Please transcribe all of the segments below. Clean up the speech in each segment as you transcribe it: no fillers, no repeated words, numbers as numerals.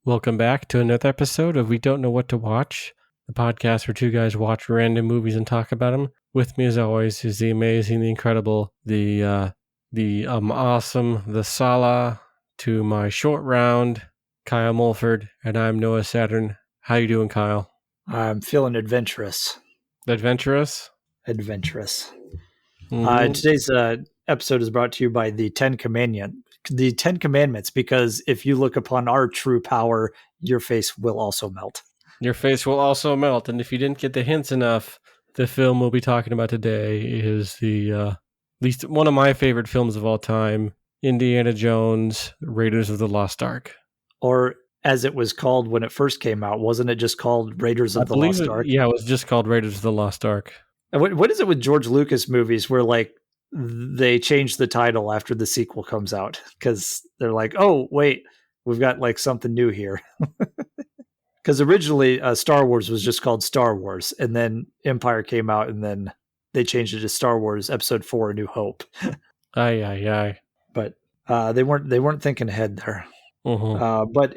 Welcome back to another episode of We Don't Know What to Watch, the podcast where two guys watch random movies and talk about them. With me, as always, is the amazing, the incredible, the awesome, the Sala, to my short round, Kyle Mulford, and I'm Noah Saturn. How you doing, Kyle? I'm feeling adventurous. Adventurous? Adventurous. Mm-hmm. Today's episode is brought to you by the Ten Commandments, because if you look upon our true power, your face will also melt. Your face will also melt, and if you didn't get the hints enough, the film we'll be talking about today is the at least one of my favorite films of all time, Indiana Jones, Raiders of the Lost Ark. Or as it was called when it first came out, wasn't it just called Raiders of the Lost Ark? Yeah, it was just called Raiders of the Lost Ark. And what is it with George Lucas movies where like they change the title after the sequel comes out because they're like, oh wait, we've got like something new here. Because originally Star Wars was just called Star Wars, and then Empire came out, and then they changed it to Star Wars Episode 4: A New Hope. Aye. But they weren't thinking ahead there. Mm-hmm. But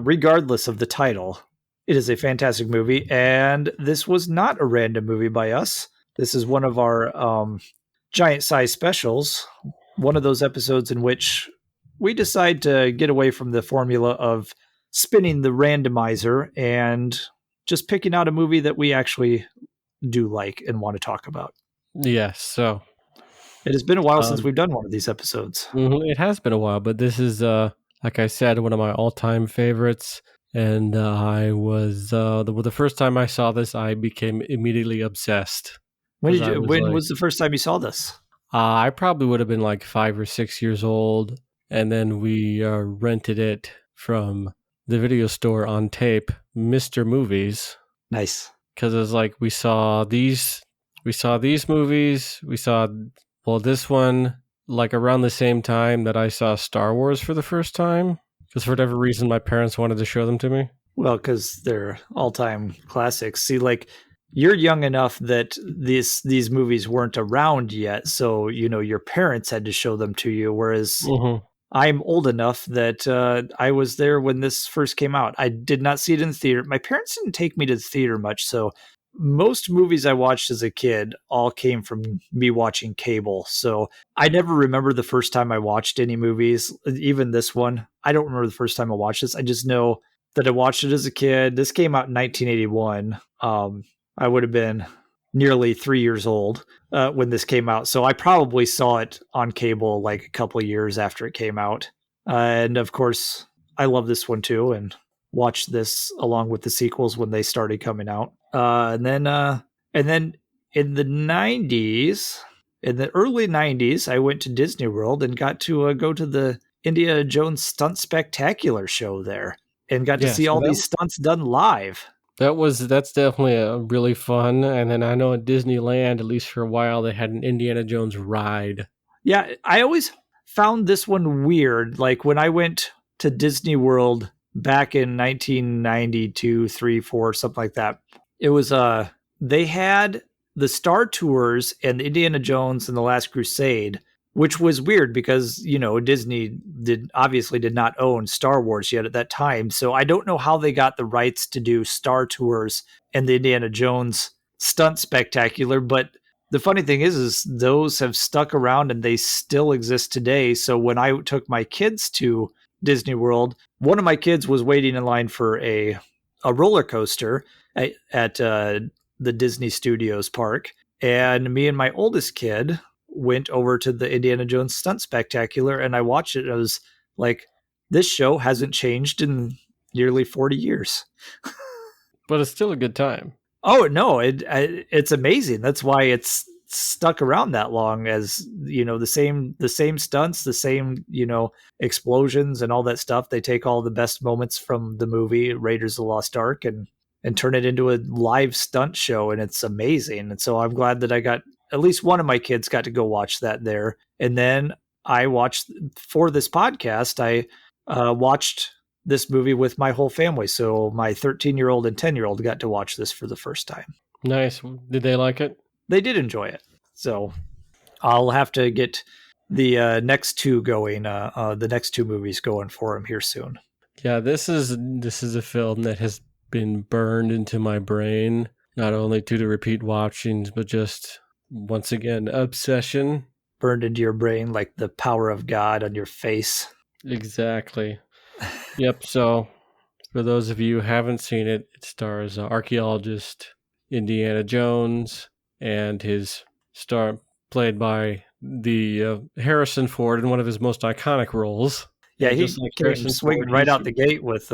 regardless of the title, it is a fantastic movie, and this was not a random movie by us. This is one of our giant size specials, one of those episodes in which we decide to get away from the formula of spinning the randomizer and just picking out a movie that we actually do like and want to talk about. Yes, so it has been a while since we've done one of these episodes. It has been a while, but this is, like I said, one of my all-time favorites. And I was the first time I saw this, I became immediately obsessed. When was the first time you saw this? I probably would have been like 5 or 6 years old, and then we rented it from the video store on tape, Mr. Movies. Nice, because it was like we saw these movies. We saw this one like around the same time that I saw Star Wars for the first time. Because for whatever reason, my parents wanted to show them to me. Well, because they're all-time classics. See, like, you're young enough that these movies weren't around yet, so, you know, your parents had to show them to you, whereas I'm old enough that I was there when this first came out. I did not see it in the theater. My parents didn't take me to the theater much, so most movies I watched as a kid all came from me watching cable. So I never remember the first time I watched any movies, even this one. I don't remember the first time I watched this. I just know that I watched it as a kid. This came out in 1981. I would have been nearly 3 years old when this came out. So I probably saw it on cable like a couple of years after it came out. And of course, I love this one too, and watched this along with the sequels when they started coming out. And then in the 90s, in the early 90s, I went to Disney World and got to go to the Indiana Jones Stunt Spectacular show there and got to see all these stunts done live. That's definitely a really fun. And then I know at Disneyland, at least for a while, they had an Indiana Jones ride. Yeah, I always found this one weird. Like when I went to Disney World back in 1992, 3, 4, something like that, it was they had the Star Tours and Indiana Jones and the Last Crusade, which was weird because, you know, Disney obviously did not own Star Wars yet at that time. So I don't know how they got the rights to do Star Tours and the Indiana Jones Stunt Spectacular. But the funny thing is those have stuck around and they still exist today. So when I took my kids to Disney World, one of my kids was waiting in line for a roller coaster at the Disney Studios park. And me and my oldest kid went over to the Indiana Jones Stunt Spectacular, and I watched it. And I was like, this show hasn't changed in nearly 40 years. But it's still a good time. Oh, no, it's amazing. That's why it's stuck around that long, as, you know, the same stunts, the same, you know, explosions and all that stuff. They take all the best moments from the movie Raiders of the Lost Ark and turn it into a live stunt show, and it's amazing. And so I'm glad that I got at least one of my kids got to go watch that there. And then I watched, for this podcast, I watched this movie with my whole family. So my 13-year-old and 10-year-old got to watch this for the first time. Nice. Did they like it? They did enjoy it. So I'll have to get the next two going, the next two movies going for them here soon. Yeah, this is a film that has been burned into my brain, not only due to repeat watchings, but just once again obsession. Burned into your brain like the power of God on your face. Exactly. Yep. So for those of you who haven't seen it, it stars archaeologist Indiana Jones and his star played by the Harrison Ford in one of his most iconic roles. Yeah, And just he like came Harrison swinging Ford, right out the gate with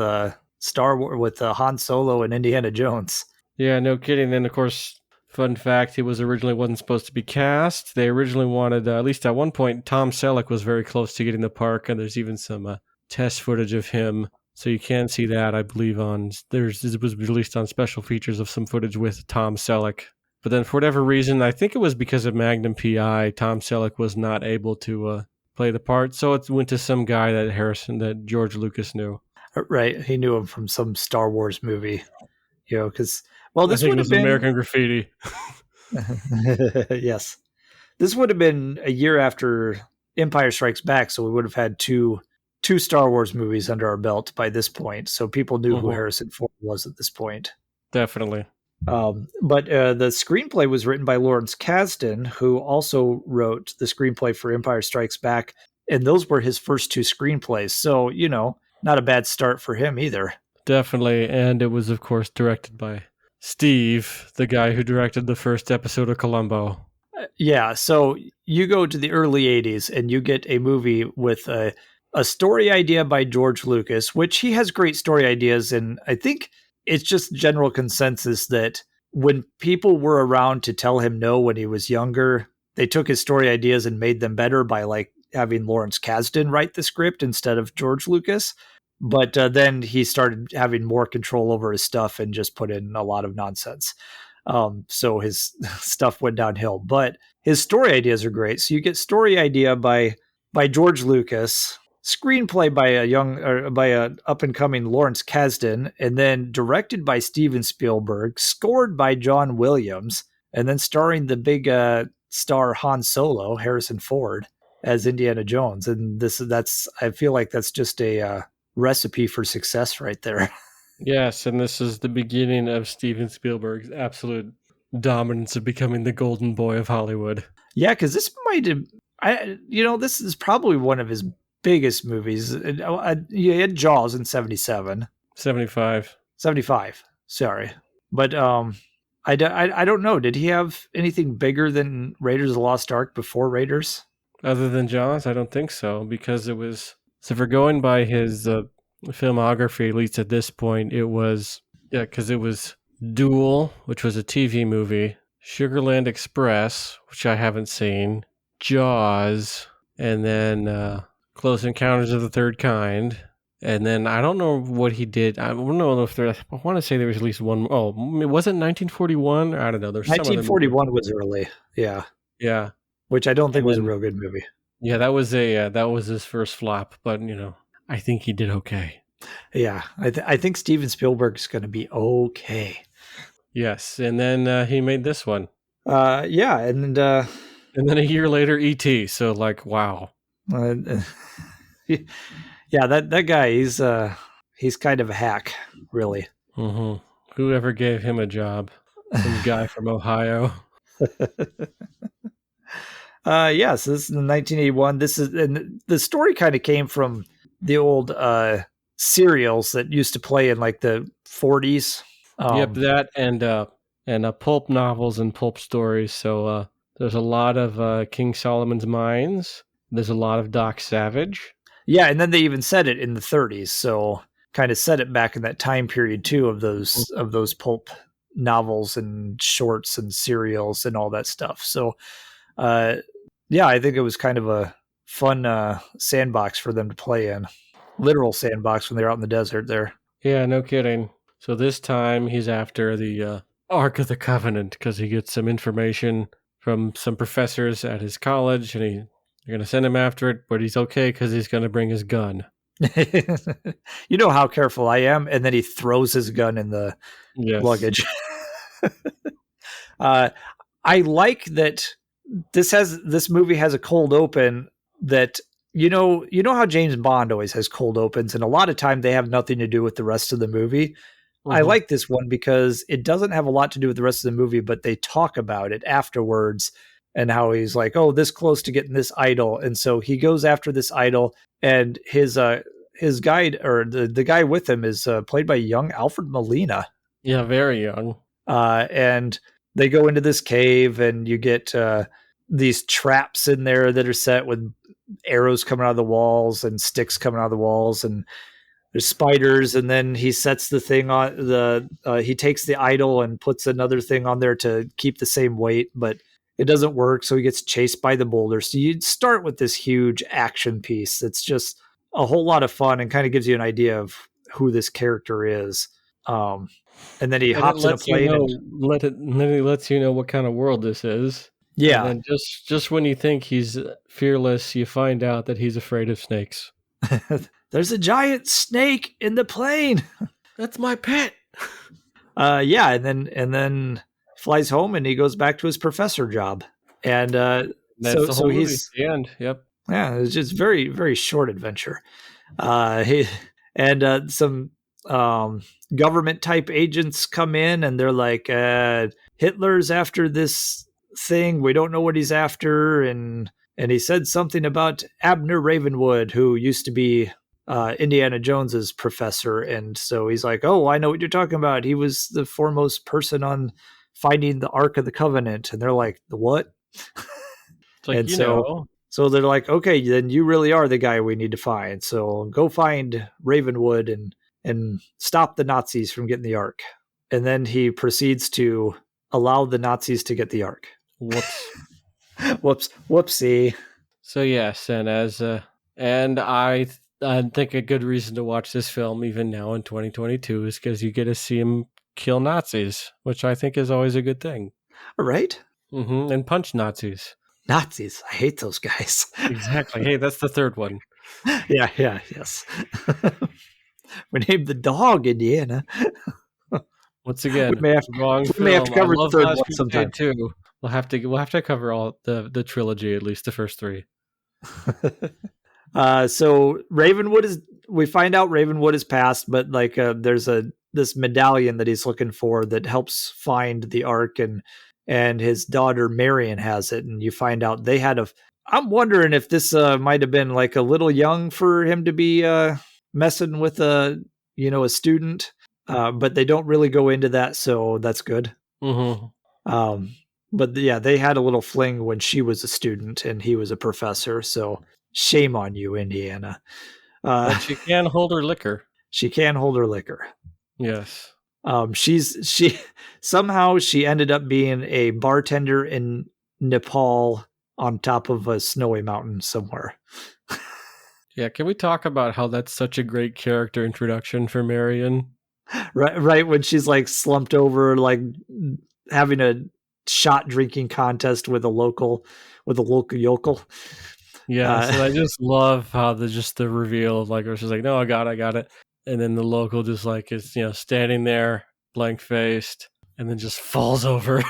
Star Wars with Han Solo and Indiana Jones. yeah, no kidding. And of course, fun fact, he was originally wasn't supposed to be cast. They originally wanted, at least at one point, Tom Selleck was very close to getting the part, and there's even some test footage of him. So you can see that, I believe, it was released on special features of some footage with Tom Selleck. But then for whatever reason, I think it was because of Magnum PI, Tom Selleck was not able to play the part. So it went to some guy that George Lucas knew. Right, he knew him from some Star Wars movie, because well, I this think it would have was been American Graffiti. yes, this would have been a year after Empire Strikes Back, so we would have had two Star Wars movies under our belt by this point. So people knew who Mhm. Harrison Ford was at this point. Definitely. But the screenplay was written by Lawrence Kasdan, who also wrote the screenplay for Empire Strikes Back, and those were his first two screenplays. So not a bad start for him either. Definitely. And it was, of course, directed by Steve, the guy who directed the first episode of Columbo. Yeah, so you go to the early 80s and you get a movie with a story idea by George Lucas, which he has great story ideas. And I think it's just general consensus that when people were around to tell him no when he was younger, they took his story ideas and made them better by like having Lawrence Kasdan write the script instead of George Lucas. But then he started having more control over his stuff and just put in a lot of nonsense. So his stuff went downhill. But his story ideas are great. So you get story idea by George Lucas, screenplay by a up and coming Lawrence Kasdan, and then directed by Steven Spielberg, scored by John Williams, and then starring the big star Han Solo, Harrison Ford, as Indiana Jones. And that's I feel like that's just a recipe for success right there. Yes, and this is the beginning of Steven Spielberg's absolute dominance of becoming the golden boy of Hollywood. Yeah, because this might have, this is probably one of his biggest movies. You had Jaws in 77, 75. 75. Sorry. But I don't know. Did he have anything bigger than Raiders of the Lost Ark before Raiders? Other than Jaws, I don't think so, because it was. So if we're going by his filmography, at least at this point, it was. Yeah, because it was Duel, which was a TV movie, Sugarland Express, which I haven't seen, Jaws, and then Close Encounters of the Third Kind. And then I don't know what he did. I don't know if there. I want to say there was at least one. Oh, was it 1941? I don't know. There's some other movie. 1941 was early. Yeah. Yeah, Which I don't think and was a then real good movie. yeah, that was his first flop. But I think he did okay. Yeah. I think Steven Spielberg's going to be okay. Yes, and then he made this one, Yeah. And then a year later, E.T. So like, wow. yeah, that guy, he's kind of a hack, really. Mm-hmm. Whoever gave him a job? Some guy from Ohio. Yes, this is in 1981. And the story kind of came from the old serials that used to play in like the 40s. Yep, that and pulp novels and pulp stories. So there's a lot of King Solomon's Mines. There's a lot of Doc Savage. Yeah, and then they even said it in the 30s, so kind of set it back in that time period too of those pulp novels and shorts and serials and all that stuff. So yeah, I think it was kind of a fun sandbox for them to play in. Literal sandbox when they're out in the desert there. Yeah, no kidding. So this time he's after the Ark of the Covenant because he gets some information from some professors at his college, and they're going to send him after it, but he's okay because he's going to bring his gun. You know how careful I am, and then he throws his gun in the luggage. I like that this movie has a cold open that you know how James Bond always has cold opens, and a lot of time they have nothing to do with the rest of the movie. I Mm-hmm. like this one because it doesn't have a lot to do with the rest of the movie, but they talk about it afterwards and how he's like, oh, this close to getting this idol. And so he goes after this idol, and his guide or the guy with him is played by young Alfred Molina. Yeah, very young. And they go into this cave, and you get these traps in there that are set with arrows coming out of the walls and sticks coming out of the walls, and there's spiders. And then he sets the thing on he takes the idol and puts another thing on there to keep the same weight, but it doesn't work, so he gets chased by the boulder. So you start with this huge action piece that's just a whole lot of fun and kind of gives you an idea of who this character is. And then he And it hops in a lets you plane and know, and then it lets you know what kind of world this is. And yeah. then just when you think he's fearless, you find out that he's afraid of snakes. There's a giant snake in the plane. That's my pet. Yeah, and then flies home, and he goes back to his professor job. And That's the whole movie. he's The end. Yep. yeah, it's just very very short adventure. He and some government type agents come in, and they're like, Hitler's after this thing. We don't know what he's after, and he said something about Abner Ravenwood, who used to be Indiana Jones's professor. And so he's like, oh, I know what you're talking about. He was the foremost person on finding the Ark of the Covenant. And they're like, the what? It's like, And so they're like, okay, then you really are the guy we need to find. So go find Ravenwood and stop the Nazis from getting the Ark. And then he proceeds to allow the Nazis to get the Ark. whoops. Whoopsie. So yes, and I think a good reason to watch this film even now in 2022 is because you get to see him kill Nazis, which I think is always a good thing. All right. Mm-hmm. And punch Nazis. Nazis. I hate those guys. Exactly. Hey, that's the third one. Yes. We named the dog Indiana. Once again, we may have to cover the third one sometime too. We'll have to cover all the trilogy, at least the first three. So we find out Ravenwood is passed, but like there's this medallion that he's looking for that helps find the Ark, and his daughter Marion has it, and you find out they had I'm wondering if this might have been like a little young for him to be messing with a student, but they don't really go into that, so that's good. Mm-hmm. But yeah, they had a little fling when she was a student and he was a professor, so shame on you, Indiana. But she can hold her liquor. She can hold her liquor. Yes. She somehow she ended up being a bartender in Nepal on top of a snowy mountain somewhere. Yeah, can we talk about how that's such a great character introduction for Marion? Right when she's like slumped over, like having a shot drinking contest with a local yokel. Yeah, so I just love how the reveal, like where she's like, no, I got it. And then the local just like is, standing there blank faced and then just falls over.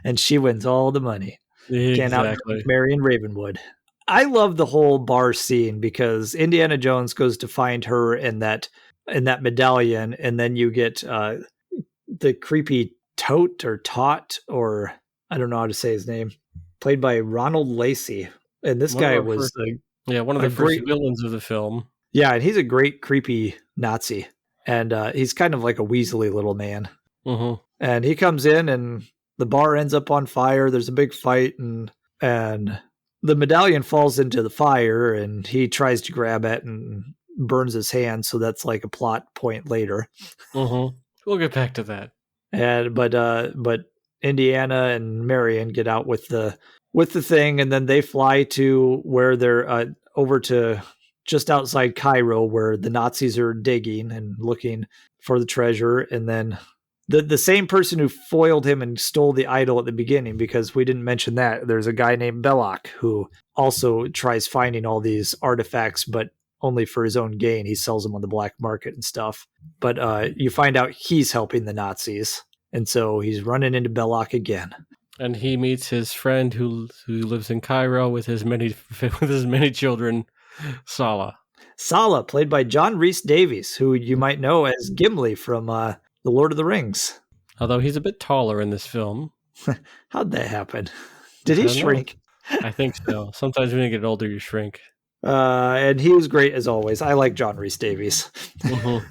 And she wins all the money. Exactly. Marion Ravenwood. I love the whole bar scene because Indiana Jones goes to find her in that medallion, and then you get the creepy Tote or Tot, or I don't know how to say his name, played by Ronald Lacey. And this guy was one of the first villains of the film. Yeah, and he's a great creepy Nazi, and he's kind of like a weaselly little man. Mm-hmm. And he comes in, and the bar ends up on fire. There's a big fight, and the medallion falls into the fire, and he tries to grab it and burns his hand. So that's like a plot point later. Mm-hmm. We'll get back to that. And but Indiana and Marion get out with the thing, and then they fly to where they're over to just outside Cairo, where the Nazis are digging and looking for the treasure. And then the same person who foiled him and stole the idol at the beginning, because we didn't mention that, there's a guy named Belloc who also tries finding all these artifacts, but only for his own gain. He sells them on the black market and stuff. But you find out he's helping the Nazis, and so he's running into Belloc again. And he meets his friend who lives in Cairo with his many children, Sala. Sala, played by John Rhys Davies, who you might know as Gimli from The Lord of the Rings. Although he's a bit taller in this film. How'd that happen? Did I he don't know. shrink? I think so. Sometimes when you get older, you shrink. And he was great as always. I like John Rhys Davies. Mm-hmm.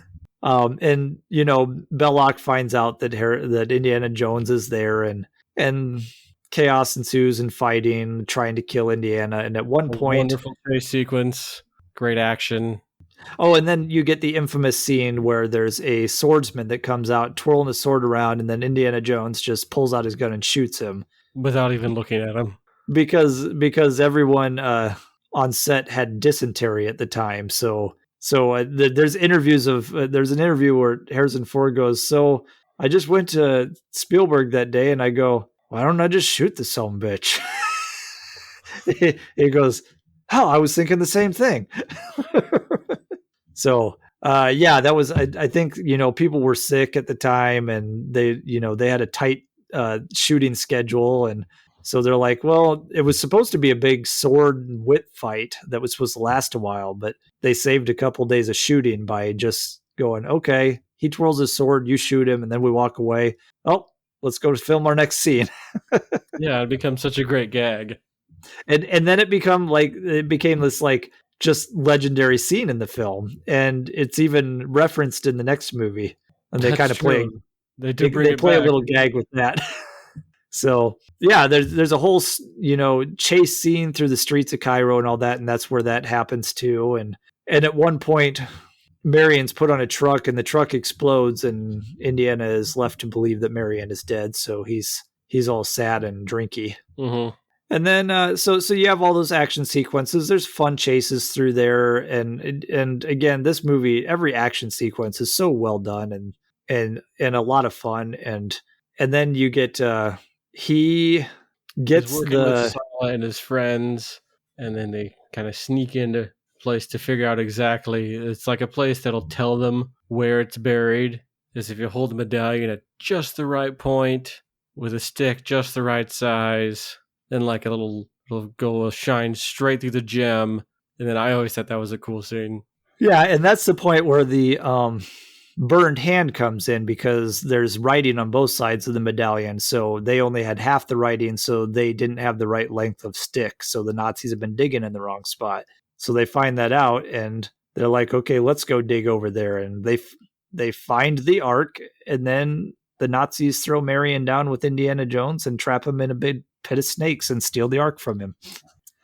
And you know, Belloc finds out that that Indiana Jones is there, and chaos ensues and fighting, trying to kill Indiana. And at one point, wonderful chase sequence, great action. oh, and then you get the infamous scene where there's a swordsman that comes out twirling his sword around, and then Indiana Jones just pulls out his gun and shoots him without even looking at him. Because everyone on set had dysentery at the time. So there's interviews of there's an interview where Harrison Ford goes, "So I just went to Spielberg that day, and I go, why don't I just shoot this son bitch?" He goes, "Oh, I was thinking the same thing." So yeah, that was I think, you know, people were sick at the time, and they had a tight shooting schedule, and so they're like, well, it was supposed to be a big sword and whip fight that was supposed to last a while, but they saved a couple days of shooting by just going, okay, he twirls his sword, you shoot him, and then we walk away. Oh, let's go to film our next scene. Yeah, it becomes such a great gag. And then it became this like just legendary scene in the film, and it's even referenced in the next movie. And they kind of play they play back a little gag with that. So yeah, there's a whole, you know, chase scene through the streets of Cairo and all that, and that's where that happens too. And at one point, Marion's put on a truck, and the truck explodes, and Indiana is left to believe that Marion is dead. So he's all sad and drinky. Mm-hmm. And then so you have all those action sequences. There's fun chases through there, and again, this movie, every action sequence is so well done and a lot of fun. And then you get he gets He's working with Sala and his friends, and then they kind of sneak into a place to figure out exactly. It's like a place that'll tell them where it's buried. Is if you hold the medallion at just the right point with a stick just the right size, then like it'll go shine straight through the gem. And then I always thought that was a cool scene. Yeah, and that's the point where the burned hand comes in, because there's writing on both sides of the medallion. So they only had half the writing, so they didn't have the right length of stick. So the Nazis have been digging in the wrong spot. So they find that out, and they're like, okay, let's go dig over there. And they find the Ark, and then the Nazis throw Marion down with Indiana Jones and trap him in a big pit of snakes and steal the Ark from him.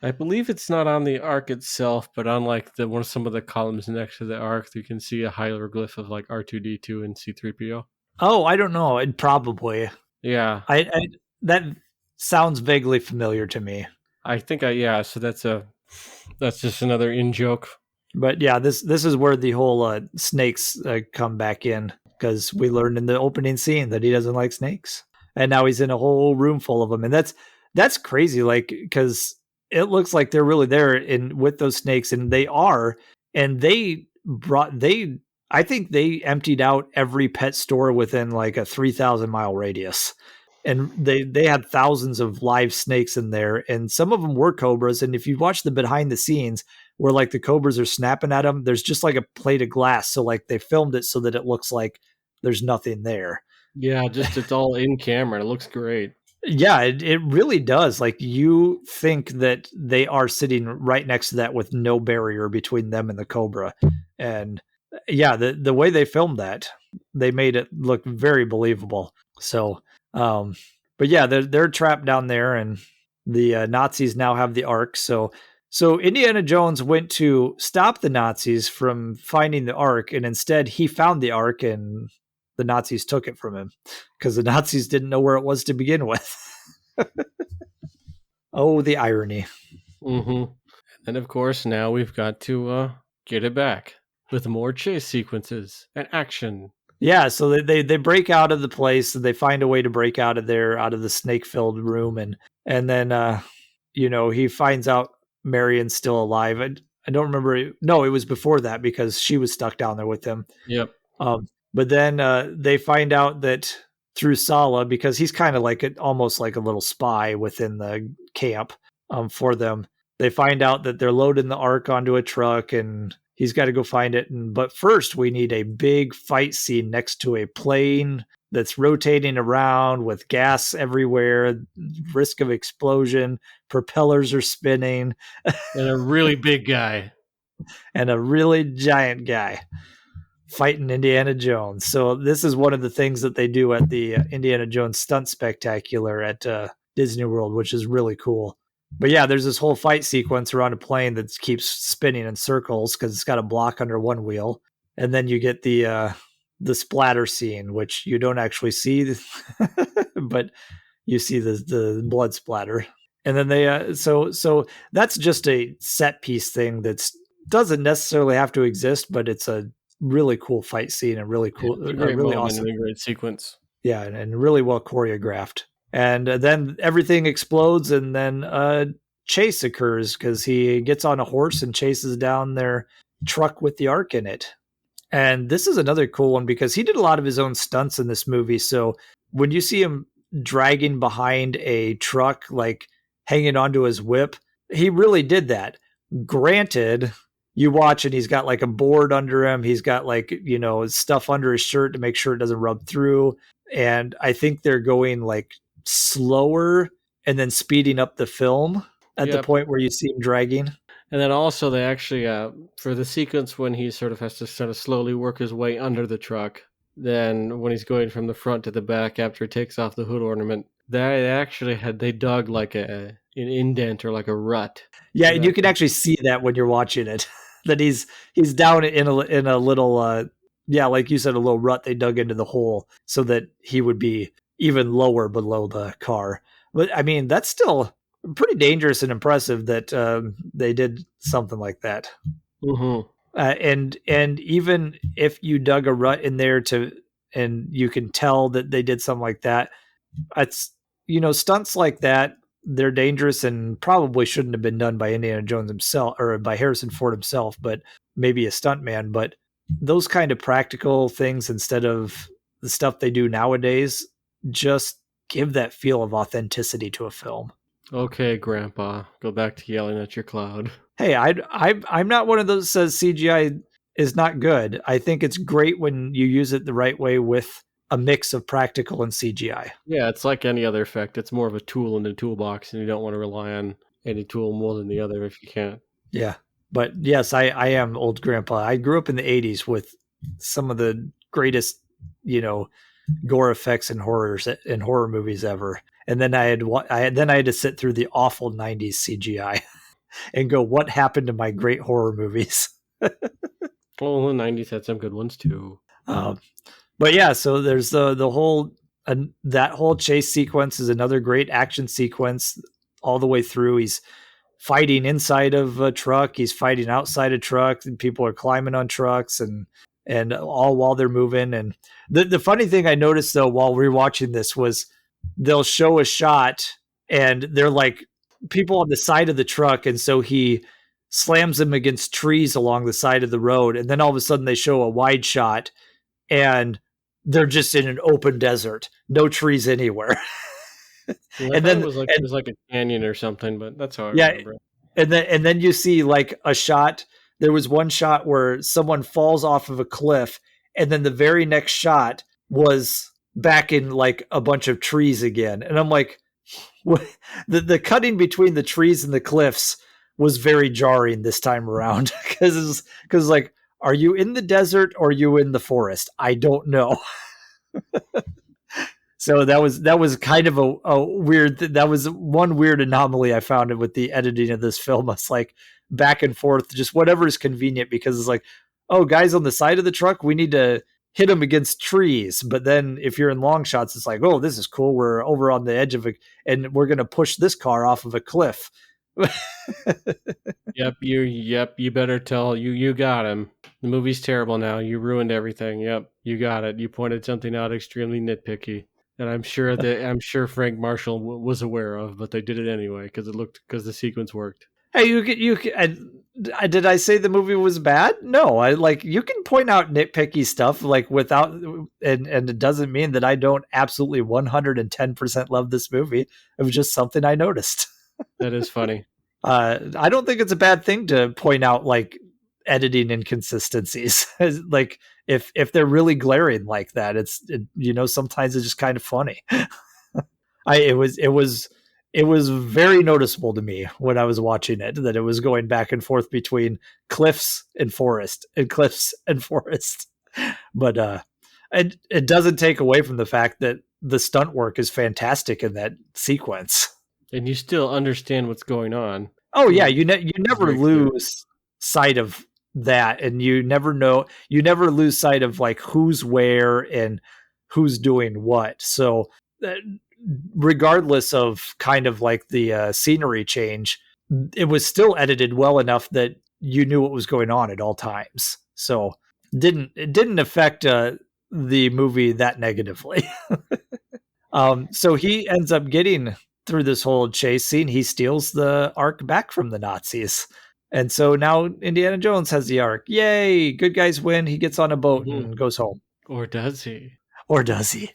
I believe it's not on the Ark itself, but on like some of the columns next to the Ark, you can see a hieroglyph of like R2D2 and C3PO. Oh, I don't know. It probably. Yeah. I that sounds vaguely familiar to me. I think so that's just another in joke. But yeah, this is where the whole snakes come back in, because we learned in the opening scene that he doesn't like snakes, and now he's in a whole room full of them, and that's crazy. Like, because it looks like they're really there with those snakes, and they are, and I think they emptied out every pet store within like a 3,000-mile radius. And they had thousands of live snakes in there, and some of them were cobras. And if you watch the behind the scenes where like the cobras are snapping at them, there's just like a plate of glass. So like they filmed it so that it looks like there's nothing there. Yeah, just it's all in camera. It looks great. Yeah, it really does. Like, you think that they are sitting right next to that with no barrier between them and the cobra. And yeah, the way they filmed that, they made it look very believable. So, but yeah, they're trapped down there, and the Nazis now have the Ark. So Indiana Jones went to stop the Nazis from finding the Ark, and instead he found the Ark, and the Nazis took it from him because the Nazis didn't know where it was to begin with. Oh, the irony. Mm-hmm. And of course, now we've got to get it back with more chase sequences and action. Yeah, so they break out of the place, and they find a way to break out of there, out of the snake-filled room, and then he finds out Marion's still alive. I don't remember. No, it was before that, because she was stuck down there with him. Yep. But then they find out that through Sala because he's kind of like almost like a little spy within the camp for them. They find out that they're loading the Ark onto a truck and he's got to go find it. But first, we need a big fight scene next to a plane that's rotating around with gas everywhere, risk of explosion, propellers are spinning, and a really big guy. And a really giant guy fighting Indiana Jones. So this is one of the things that they do at the Indiana Jones Stunt Spectacular at Disney World, which is really cool. But yeah, there's this whole fight sequence around a plane that keeps spinning in circles because it's got a block under one wheel, and then you get the splatter scene, which you don't actually see, but you see the blood splatter. And then they so that's just a set piece thing that's doesn't necessarily have to exist, but it's a really cool fight scene and really cool, it's a great really moment awesome, and a great sequence. Yeah, and really well choreographed. And then everything explodes, and then a chase occurs because he gets on a horse and chases down their truck with the Ark in it. And this is another cool one because he did a lot of his own stunts in this movie. So when you see him dragging behind a truck, like hanging onto his whip, he really did that. Granted, you watch and he's got like a board under him. He's got like, stuff under his shirt to make sure it doesn't rub through. And I think they're going like slower and then speeding up the film at the point where you see him dragging. And then also they actually, for the sequence when he sort of has to sort of slowly work his way under the truck, then when he's going from the front to the back after he takes off the hood ornament, they dug like an indent or like a rut. Yeah, and you can actually see that when you're watching it, that he's down in a little, like you said, a little rut they dug into the hole so that he would be even lower below the car. But I mean, that's still pretty dangerous and impressive that they did something like that. Mm-hmm. And even if you dug a rut in there and you can tell that they did something like that, it's, stunts like that, they're dangerous and probably shouldn't have been done by Indiana Jones himself or by Harrison Ford himself, but maybe a stuntman. But those kind of practical things instead of the stuff they do nowadays just give that feel of authenticity to a film. Okay, Grandpa, go back to yelling at your cloud. Hey, I'm not one of those that says CGI is not good. I think it's great when you use it the right way with a mix of practical and CGI. Yeah, it's like any other effect. It's more of a tool in the toolbox, and you don't want to rely on any tool more than the other if you can. Yeah. But yes, I am old grandpa. I grew up in the 80s with some of the greatest, gore effects and horror movies ever. And then I had to sit through the awful 90s CGI and go, what happened to my great horror movies? Well, the 90s had some good ones too. But yeah, so there's the whole that whole chase sequence is another great action sequence all the way through. He's fighting inside of a truck, he's fighting outside a truck, and people are climbing on trucks and all while they're moving. And the funny thing I noticed though while rewatching this was they'll show a shot and they're like people on the side of the truck, and so he slams them against trees along the side of the road, and then all of a sudden they show a wide shot and they're just in an open desert, no trees anywhere. And then it was like a canyon or something, but that's how I remember it. And then you see like a shot. There was one shot where someone falls off of a cliff, and then the very next shot was back in like a bunch of trees again. And I'm like, the cutting between the trees and the cliffs was very jarring this time around because like, are you in the desert or are you in the forest? I don't know. So that was kind of a weird. That was one weird anomaly I found it with the editing of this film. It's like back and forth, just whatever is convenient, because it's like, oh, guys on the side of the truck, we need to hit them against trees. But then if you're in long shots, it's like, oh, this is cool. We're over on the edge of and we're going to push this car off of a cliff. You better tell you got him. The movie's terrible now. You ruined everything. Yep, you got it. You pointed something out extremely nitpicky, and I'm sure Frank Marshall was aware of, but they did it anyway because the sequence worked. Hey, did I say the movie was bad? No, I like you can point out nitpicky stuff like without and it doesn't mean that I don't absolutely 110% love this movie. It was just something I noticed. That is funny. I don't think it's a bad thing to point out like editing inconsistencies. Like if they're really glaring like that, sometimes it's just kind of funny. It was very noticeable to me when I was watching it that it was going back and forth between cliffs and forest and cliffs and forest. But it doesn't take away from the fact that the stunt work is fantastic in that sequence. And you still understand what's going on. Oh yeah, you never lose sight of that, and you never lose sight of like who's where and who's doing what. So regardless of kind of like the scenery change, it was still edited well enough that you knew what was going on at all times. So it didn't affect the movie that negatively. So he ends up getting through this whole chase scene. He steals the Ark back from the Nazis. And so now Indiana Jones has the Ark. Yay! Good guys win. He gets on a boat and goes home. Or does he? Or does he?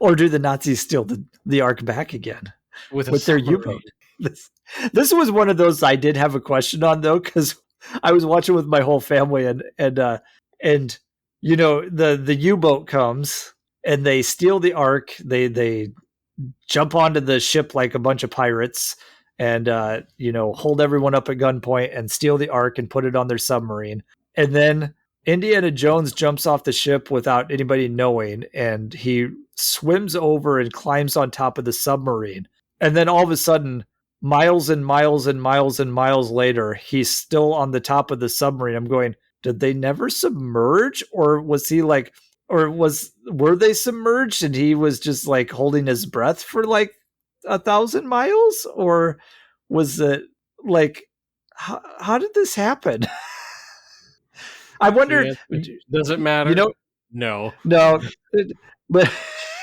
Or do the Nazis steal the Ark back again with their U-boat? This was one of those I did have a question on though, because I was watching with my whole family and you know the U-boat comes and they steal the Ark. They jump onto the ship like a bunch of pirates and hold everyone up at gunpoint and steal the Ark and put it on their submarine. And then Indiana Jones jumps off the ship without anybody knowing, and he swims over and climbs on top of the submarine. And then all of a sudden, miles and miles and miles and miles later, he's still on the top of the submarine. I'm going, did they never submerge? Or was he like, were they submerged and he was just like holding his breath for like 1,000 miles? Or was it like, how did this happen? I wonder. Does it matter? No. But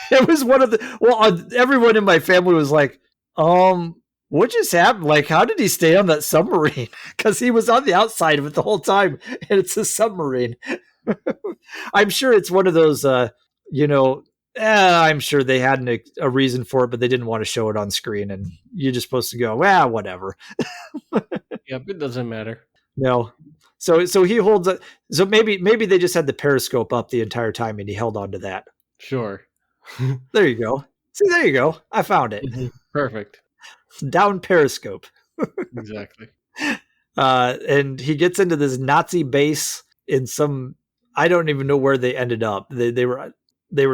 it was one of the. Everyone in my family was like, what just happened? Like, how did he stay on that submarine? Because he was on the outside of it the whole time, and it's a submarine. I'm sure it's one of those, I'm sure they had a reason for it, but they didn't want to show it on screen, and you're just supposed to go, whatever. Yep, it doesn't matter. No. So he holds it. So maybe they just had the periscope up the entire time and he held on to that. Sure. There you go. See, there you go. I found it. Perfect. Down periscope. Exactly. And he gets into this Nazi base in some, I don't even know where they ended up. They were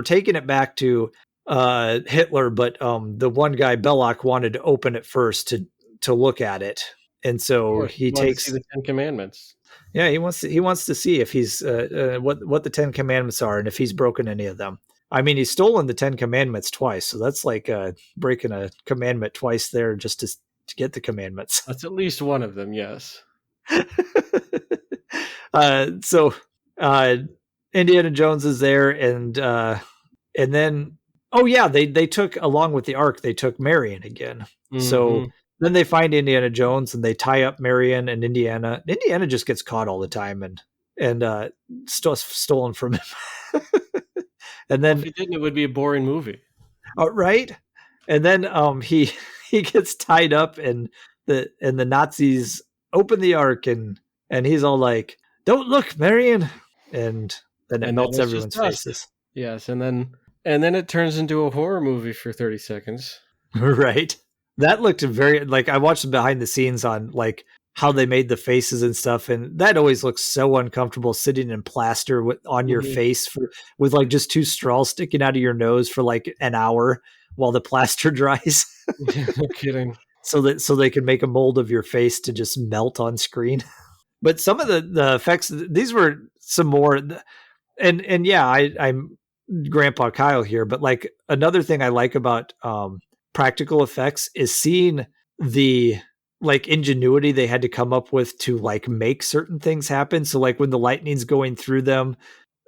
taking it back to Hitler, but the one guy, Belloc, wanted to open it first to look at it. And so he takes to see the 10 Commandments. Yeah, he wants to see if he's what the 10 Commandments are and if he's broken any of them. I mean, he's stolen the 10 Commandments twice, so that's like breaking a commandment twice there just to get the commandments. That's at least one of them, yes. So Indiana Jones is there, and then they took, along with the Ark, they took Marion again. Mm-hmm. So then they find Indiana Jones and they tie up Marion and Indiana. Indiana just gets caught all the time and stolen from him. And then if he didn't, it would be a boring movie. Right. And then he gets tied up and the Nazis open the Ark and he's all like, "Don't look, Marion." And then it melts everyone's faces. Yes, and then it turns into a horror movie for 30 seconds. Right. That looked very, like, I watched the behind the scenes on like how they made the faces and stuff, and that always looks so uncomfortable sitting in plaster on your face with like just 2 straws sticking out of your nose for like an hour while the plaster dries. No kidding. So they can make a mold of your face to just melt on screen. But some of the effects, these were some more, and yeah, I'm Grandpa Kyle here, but like another thing I like about practical effects is seeing the like ingenuity they had to come up with to like make certain things happen. So like when the lightning's going through them,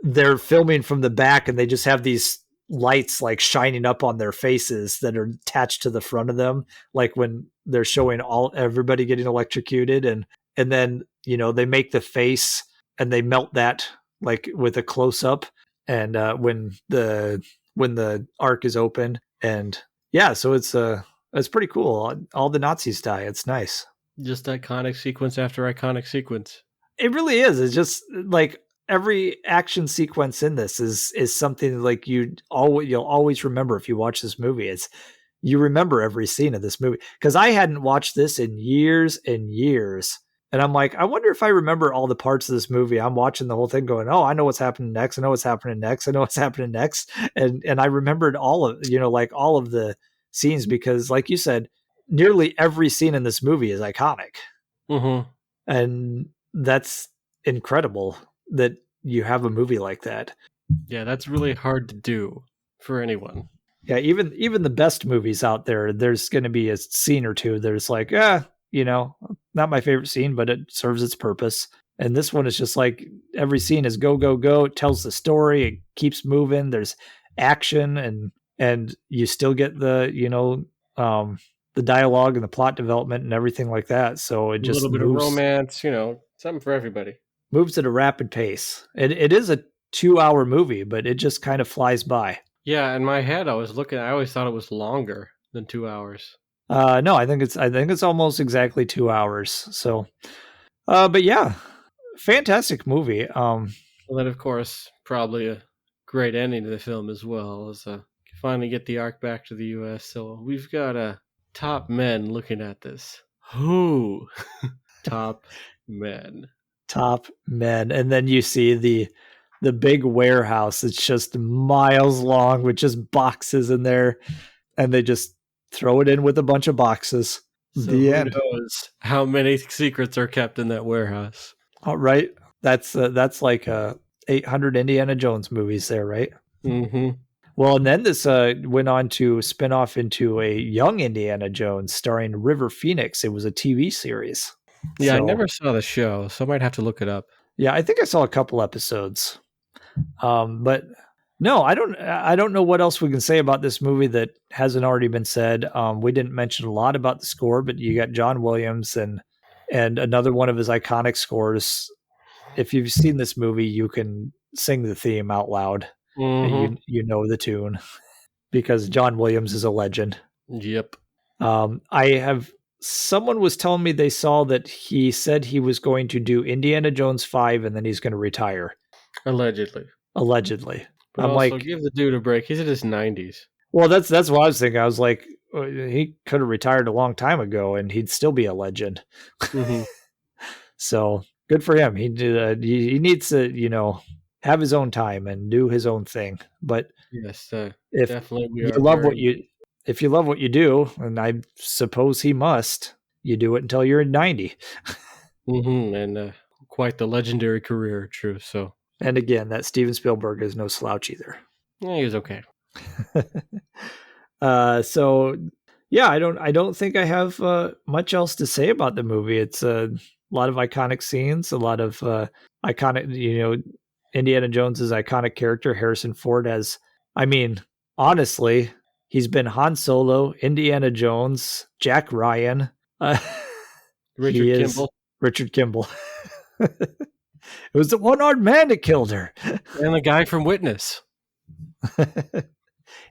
they're filming from the back and they just have these lights like shining up on their faces that are attached to the front of them. Like when they're showing everybody getting electrocuted, and then they make the face and they melt that like with a close up, and when the ark is open, and yeah, so it's pretty cool. All the Nazis die. It's nice. Just iconic sequence after iconic sequence. It really is. It's just like every action sequence in this is something like you'll always remember if you watch this movie. You remember every scene of this movie, because I hadn't watched this in years and years. And I'm like, I wonder if I remember all the parts of this movie. I'm watching the whole thing going, oh, I know what's happening next. I know what's happening next. I know what's happening next. And I remembered all of, like all of the scenes, because like you said, nearly every scene in this movie is iconic. Mm-hmm. And that's incredible that you have a movie like that. Yeah, that's really hard to do for anyone. Yeah, even the best movies out there, there's going to be a scene or two there's like, not my favorite scene, but it serves its purpose. And this one is just like every scene is go, go, go. It tells the story. It keeps moving. There's action, and you still get the dialogue and the plot development and everything like that. So it just a little bit of romance, something for everybody. Moves at a rapid pace. It is a 2-hour movie, but it just kind of flies by. Yeah, in my head, I always thought it was longer than 2 hours. No, I think it's almost exactly 2 hours. So, but yeah, fantastic movie. Well, then of course, probably a great ending to the film as well, as finally get the Ark back to the U.S. So we've got top men looking at this. Who? Top men. Top men, and then you see the big warehouse. It's just miles long with just boxes in there, and they just throw it in with a bunch of boxes. So the end. Who knows how many secrets are kept in that warehouse? All right, that's like 800 Indiana Jones movies there, right? Mm-hmm. Well, and then this went on to spin off into a young Indiana Jones starring River Phoenix. It was a TV series. Yeah, I never saw the show, so I might have to look it up. Yeah, I think I saw a couple episodes. But no, I don't know what else we can say about this movie that hasn't already been said. We didn't mention a lot about the score, but you got John Williams and another one of his iconic scores. If you've seen this movie, you can sing the theme out loud. Mm-hmm. You know the tune because John Williams is a legend. Yep. Someone was telling me they saw that he said he was going to do Indiana Jones 5 and then he's going to retire. Allegedly. But I'm like, give the dude a break. He's in his 90s. Well, that's what I was thinking. I was like, he could have retired a long time ago and he'd still be a legend. Mm-hmm. So good for him. He needs to, have his own time and do his own thing. But yes, definitely if you love what you do, and I suppose he must, you do it until you're 90. Mm-hmm. And quite the legendary career, true. So, and again, that Steven Spielberg is no slouch either. Yeah, he was okay. So yeah, I don't think I have much else to say about the movie. It's a lot of iconic scenes, a lot of iconic, Indiana Jones's iconic character, Harrison Ford, honestly, he's been Han Solo, Indiana Jones, Jack Ryan, Richard Kimball. It was the one-armed man that killed her. And the guy from Witness.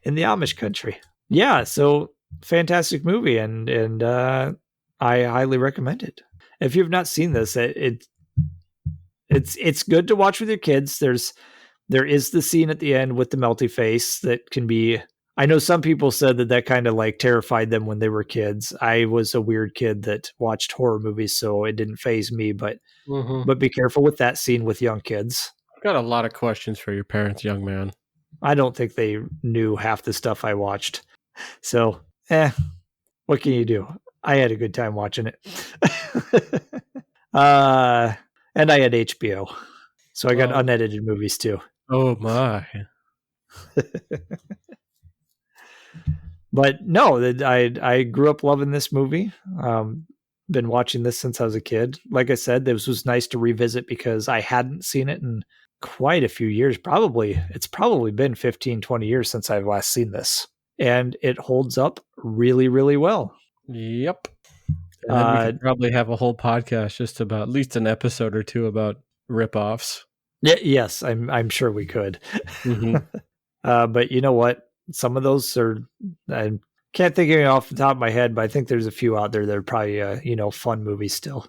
In the Amish country. Yeah, so fantastic movie, and I highly recommend it. If you've not seen this, it's good to watch with your kids. There is the scene at the end with the melty face that can be. I know some people said that kind of like terrified them when they were kids. I was a weird kid that watched horror movies, so it didn't faze me. But but be careful with that scene with young kids. I've got a lot of questions for your parents, young man. I don't think they knew half the stuff I watched. So, what can you do? I had a good time watching it. And I had HBO. So I got unedited movies too. Oh my. But no, I grew up loving this movie. Been watching this since I was a kid. Like I said, this was nice to revisit because I hadn't seen it in quite a few years. It's probably been 15, 20 years since I've last seen this. And it holds up really, really well. Yep. And then we could probably have a whole podcast just about at least an episode or two about ripoffs. Yes, I'm sure we could. Mm-hmm. But you know what? Some of those are, I can't think of any off the top of my head, but I think there's a few out there that are probably fun movies still.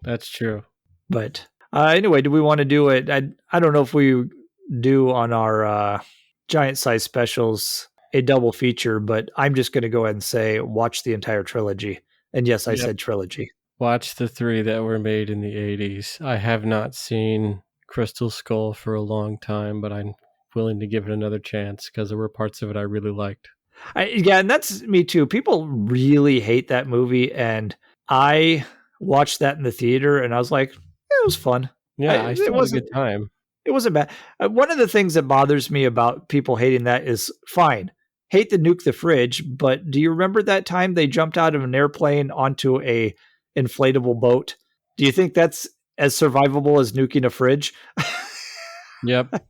That's true. But anyway, do we want to do it? I don't know if we do on our giant size specials a double feature, but I'm just going to go ahead and say watch the entire trilogy. And yes, I said trilogy. Watch the 3 that were made in the 80s. I have not seen Crystal Skull for a long time, but I'm willing to give it another chance because there were parts of it I really liked. Yeah, and that's me too. People really hate that movie, and I watched that in the theater, and I was like, it was fun. Yeah, I still had a good time. It wasn't bad. One of the things that bothers me about people hating that is, fine, hate the nuke the fridge, but do you remember that time they jumped out of an airplane onto a inflatable boat? Do you think that's as survivable as nuking a fridge? Yep.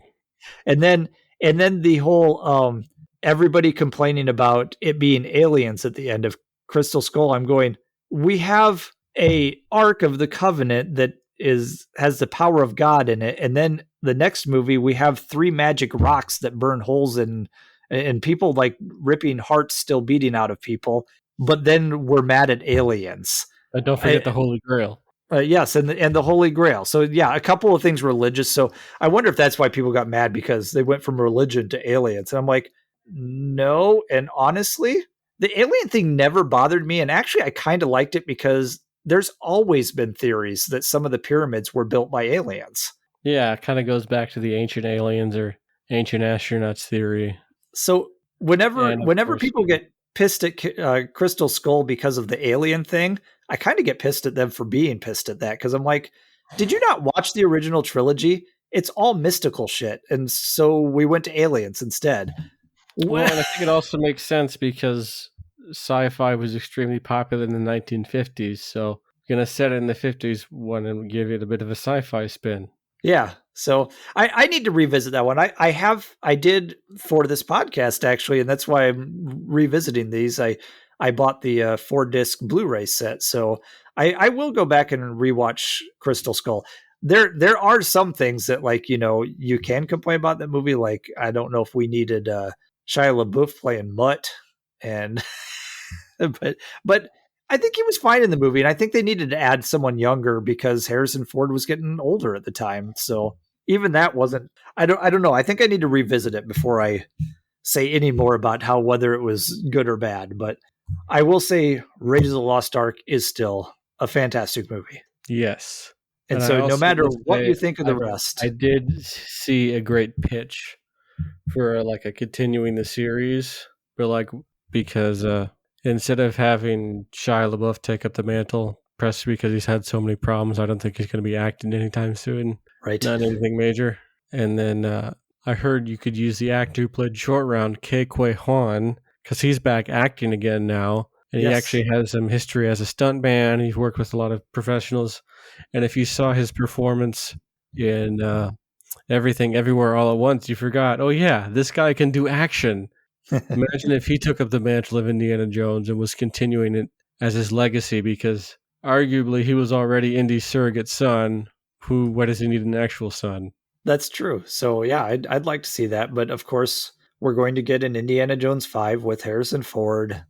And then the whole everybody complaining about it being aliens at the end of Crystal Skull. I'm going, we have a Ark of the Covenant that has the power of God in it, and then the next movie we have 3 magic rocks that burn holes in, and people like ripping hearts still beating out of people, but then we're mad at aliens. And don't forget the Holy Grail. Yes, and the Holy Grail. So yeah, a couple of things religious. So I wonder if that's why people got mad, because they went from religion to aliens. And I'm like, no. And honestly, the alien thing never bothered me. And actually, I kind of liked it because there's always been theories that some of the pyramids were built by aliens. Yeah, it kind of goes back to the ancient aliens or ancient astronauts theory. So whenever people get pissed at Crystal Skull because of the alien thing, I kind of get pissed at them for being pissed at that, because I'm like, did you not watch the original trilogy? It's all mystical shit, and so we went to aliens instead. Well, and I think it also makes sense because sci-fi was extremely popular in the 1950s, so you're going to set it in the 50s one and give it a bit of a sci-fi spin. Yeah, so I need to revisit that one. I did for this podcast, actually, and that's why I'm revisiting these. I bought the 4-disc Blu-ray set, so I will go back and rewatch Crystal Skull. There are some things that, like, you can complain about that movie. Like, I don't know if we needed Shia LaBeouf playing Mutt, and but I think he was fine in the movie, and I think they needed to add someone younger because Harrison Ford was getting older at the time. So even that wasn't. I don't know. I think I need to revisit it before I say any more about whether it was good or bad. But I will say Raiders of the Lost Ark is still a fantastic movie. Yes. And so no matter what you think of the rest. I did see a great pitch for like a continuing the series, but because instead of having Shia LaBeouf take up the mantle, press because he's had so many problems, I don't think he's going to be acting anytime soon. Right. Not anything major. And then I heard you could use the actor who played Short Round, Ke Huy Quan, because he's back acting again now. And he actually has some history as a stuntman. He's worked with a lot of professionals. And if you saw his performance in Everything Everywhere All at Once, you forgot, oh yeah, this guy can do action. Imagine if he took up the mantle of Indiana Jones and was continuing it as his legacy, because arguably he was already Indy's surrogate son. Why does he need an actual son? That's true. So yeah, I'd like to see that. But of course, we're going to get an Indiana Jones 5 with Harrison Ford.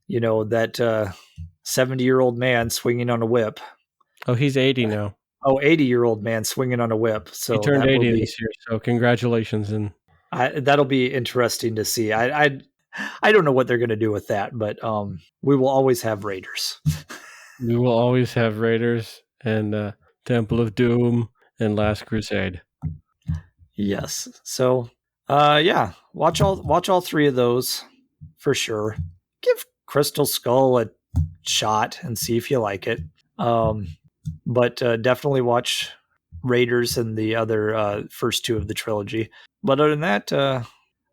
That 70-year-old man swinging on a whip. Oh, he's 80 now. Oh, 80-year-old man swinging on a whip. So he turned 80 this year, so congratulations. And that'll be interesting to see. I don't know what they're going to do with that, but we will always have Raiders. We will always have Raiders and Temple of Doom and Last Crusade. Yes. So, yeah, watch all 3 of those for sure. Give Crystal Skull a shot and see if you like it. But definitely watch Raiders and the other first 2 of the trilogy. But other than that,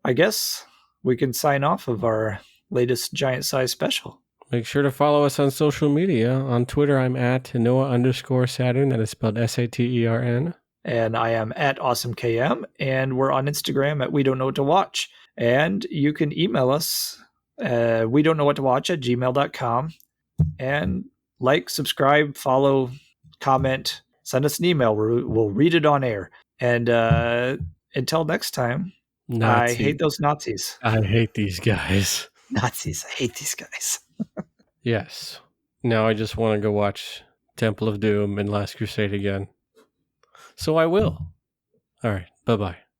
I guess we can sign off of our latest giant size special. Make sure to follow us on social media. On Twitter, I'm at Noah_Saturn. That is spelled SATERN. And I am at AwesomeKM. And we're on Instagram at We Don't Know What to Watch. And you can email us, we don't know what to watch at gmail.com. And like, subscribe, follow, comment, send us an email. We'll read it on air. And until next time, I hate those Nazis. I hate these guys. Nazis. I hate these guys. Yes. Now I just want to go watch Temple of Doom and Last Crusade again. So I will. All right. Bye-bye.